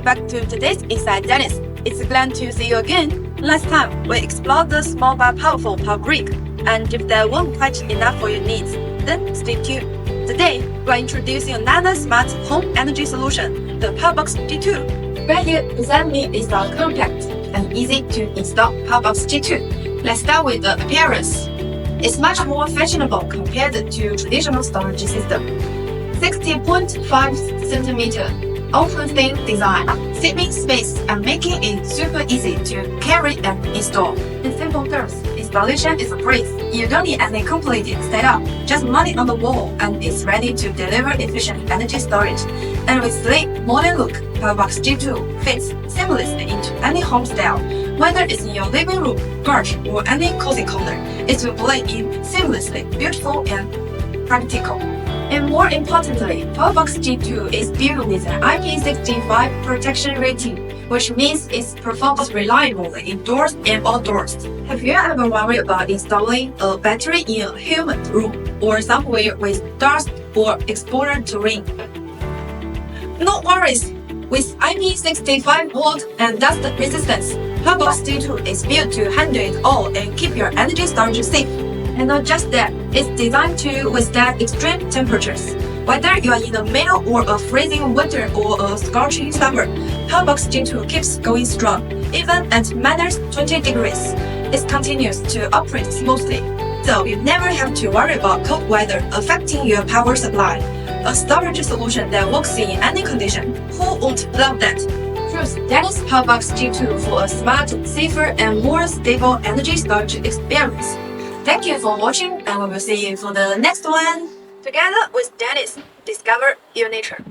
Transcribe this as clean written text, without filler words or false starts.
back to today's Inside Dyness. It's glad to see you again. Last time, we explored the small but powerful power brick, and if that wasn't quite enough for your needs, then stay tuned. Today, we're introducing another smart home energy solution, the Powerbox G2. Right here beside me is our compact and easy to install Powerbox G2. Let's start with the appearance. It's much more fashionable compared to traditional storage system. 60.5 cm ultra thin design, saving space and making it super easy to carry and install. In simple terms, installation is a breeze. You don't need any complicated setup, just mount it on the wall and it's ready to deliver efficient energy storage. And with sleek, modern look, Powerbox G2 fits seamlessly into any home style. Whether it's in your living room, garage, or any cozy corner, it will blend in seamlessly, beautiful and practical. And more importantly, Powerbox G2 is built with an IP65 protection rating, which means it performs reliably indoors and outdoors. Have you ever worried about installing a battery in a humid room or somewhere with dust or exposed terrain? No worries! With IP65 water and dust resistance, Powerbox G2 is built to handle it all and keep your energy storage safe. And not just that, it's designed to withstand extreme temperatures. Whether you are in the middle or a freezing winter or a scorching summer, Powerbox G2 keeps going strong, even at minus 20 degrees. It continues to operate smoothly, so you never have to worry about cold weather affecting your power supply. A storage solution that works in any condition. Who won't love that? Choose Dyness Powerbox G2 for a smart, safer, and more stable energy storage experience. Thank you for watching, and we will see you for the next one. Together with Dyness, discover your nature.